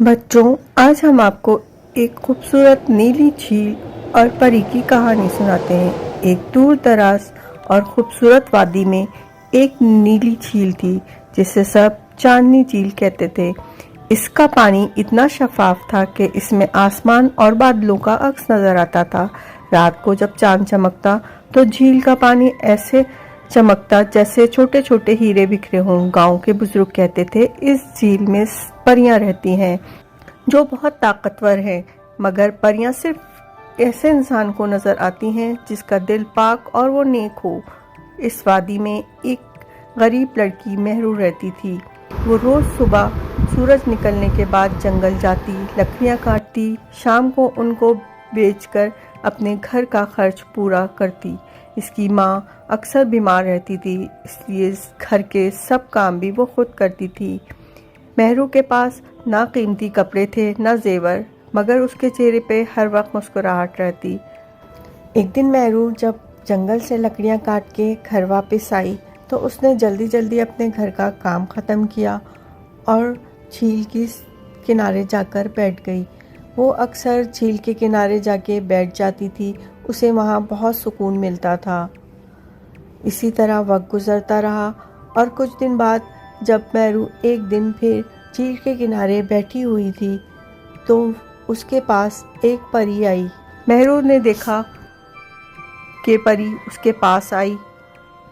बच्चों, आज हम आपको एक खूबसूरत नीली झील और परी की कहानी सुनाते हैं। एक दूर दराज और खूबसूरत वादी में एक नीली झील थी जिसे सब चांदनी झील कहते थे। इसका पानी इतना शफाफ था कि इसमें आसमान और बादलों का अक्स नजर आता था। रात को जब चांद चमकता तो झील का पानी ऐसे चमकता जैसे छोटे छोटे हीरे बिखरे हों। गांव के बुजुर्ग कहते थे, इस झील में परियां रहती हैं जो बहुत ताकतवर हैं, मगर परियां सिर्फ ऐसे इंसान को नजर आती हैं जिसका दिल पाक और वो नेक हो। इस वादी में एक गरीब लड़की मेहरू रहती थी। वो रोज सुबह सूरज निकलने के बाद जंगल जाती, लकड़ियां काटती, शाम को उनको बेचकर अपने घर का खर्च पूरा करती। इसकी माँ अक्सर बीमार रहती थी, इसलिए इस घर के सब काम भी वो खुद करती थी। मेहरू के पास ना कीमती कपड़े थे ना जेवर, मगर उसके चेहरे पे हर वक्त मुस्कुराहट रहती। एक दिन मेहरू जब जंगल से लकड़ियां काट के घर वापस आई तो उसने जल्दी जल्दी अपने घर का काम ख़त्म किया और झील के किनारे जाकर बैठ गई। वो अक्सर झील के किनारे जाके बैठ जाती थी, उसे वहाँ बहुत सुकून मिलता था। इसी तरह वक्त गुजरता रहा और कुछ दिन बाद जब मेहरू एक दिन फिर झील के किनारे बैठी हुई थी तो उसके पास एक परी आई। मेहरू ने देखा कि परी उसके पास आई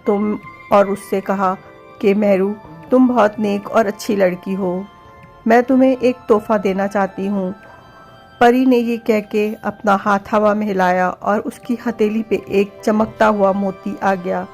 और उससे कहा कि मेहरू, तुम बहुत नेक और अच्छी लड़की हो, मैं तुम्हें एक तोहफा देना चाहती हूँ। परी ने ये कह के अपना हाथ हवा में हिलाया और उसकी हथेली पे एक चमकता हुआ मोती आ गया।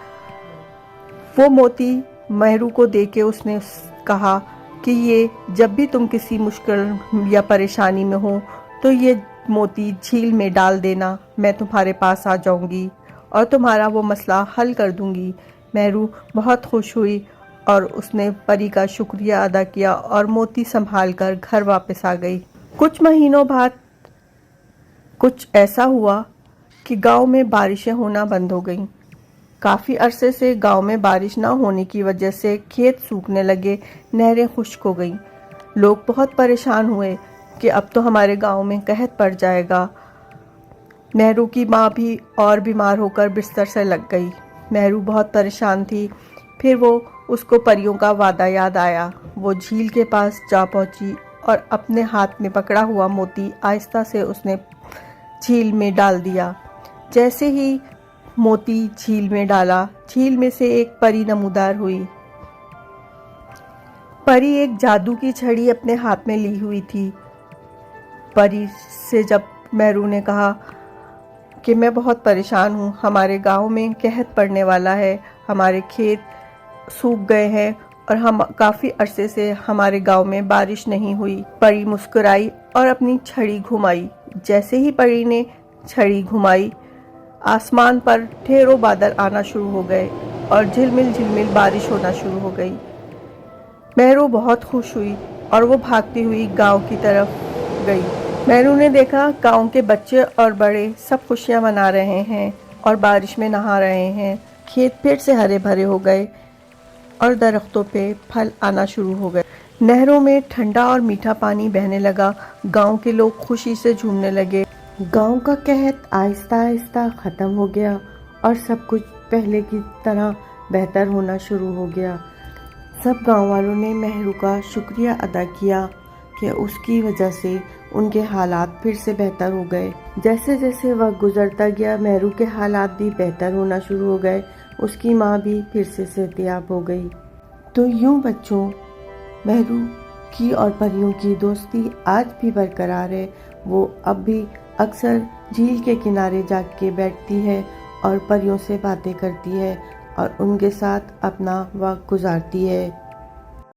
वो मोती मेहरू को देके उसने कहा कि ये जब भी तुम किसी मुश्किल या परेशानी में हो तो ये मोती झील में डाल देना, मैं तुम्हारे पास आ जाऊंगी और तुम्हारा वो मसला हल कर दूंगी। मेहरू बहुत खुश हुई और उसने परी का शुक्रिया अदा किया और मोती संभाल कर घर वापस आ गई। कुछ महीनों बाद कुछ ऐसा हुआ कि गांव में बारिशें होना बंद हो गईं। काफ़ी अरसे से गांव में बारिश ना होने की वजह से खेत सूखने लगे, नहरें खुश्क हो गईं। लोग बहुत परेशान हुए कि अब तो हमारे गांव में कहत पड़ जाएगा। मेहरू की माँ भी और बीमार होकर बिस्तर से लग गई। मेहरू बहुत परेशान थी। फिर उसको परियों का वादा याद आया। वो झील के पास जा पहुंची और अपने हाथ में पकड़ा हुआ मोती आहिस्ता से उसने झील में डाल दिया। जैसे ही मोती झील में डाला, झील में से एक परी नमूदार हुई। परी एक जादू की छड़ी अपने हाथ में ली हुई थी। परी से जब मेहरू ने कहा कि मैं बहुत परेशान हूँ, हमारे गांव में कहत पड़ने वाला है, हमारे खेत सूख गए हैं और हम काफ़ी अरसे से हमारे गांव में बारिश नहीं हुई। परी मुस्कुराई और अपनी छड़ी घुमाई। जैसे ही परी ने छड़ी घुमाई, आसमान पर ढेरों बादल आना शुरू हो गए और झिलमिल झिलमिल बारिश होना शुरू हो गई। मेहरू बहुत खुश हुई और वो भागती हुई गांव की तरफ गई। मेहरू ने देखा गांव के बच्चे और बड़े सब खुशियां मना रहे हैं और बारिश में नहा रहे हैं। खेत फिर से हरे भरे हो गए और दरख्तों पे फल आना शुरू हो गए। नहरों में ठंडा और मीठा पानी बहने लगा। गांव के लोग खुशी से झूमने लगे। गांव का कहत आहिस्ता आहिस्ता ख़त्म हो गया और सब कुछ पहले की तरह बेहतर होना शुरू हो गया। सब गांव वालों ने मेहरू का शुक्रिया अदा किया कि उसकी वजह से उनके हालात फिर से बेहतर हो गए। जैसे जैसे वक्त गुजरता गया, मेहरू के हालात भी बेहतर होना शुरू हो गए। उसकी माँ भी फिर से सेहतयाब हो गई। तो यूँ बच्चों, मेहरू की और परियों की दोस्ती आज भी बरकरार है। वो अब भी अक्सर झील के किनारे जाके बैठती है और परियों से बातें करती है और उनके साथ अपना वक्त गुजारती है।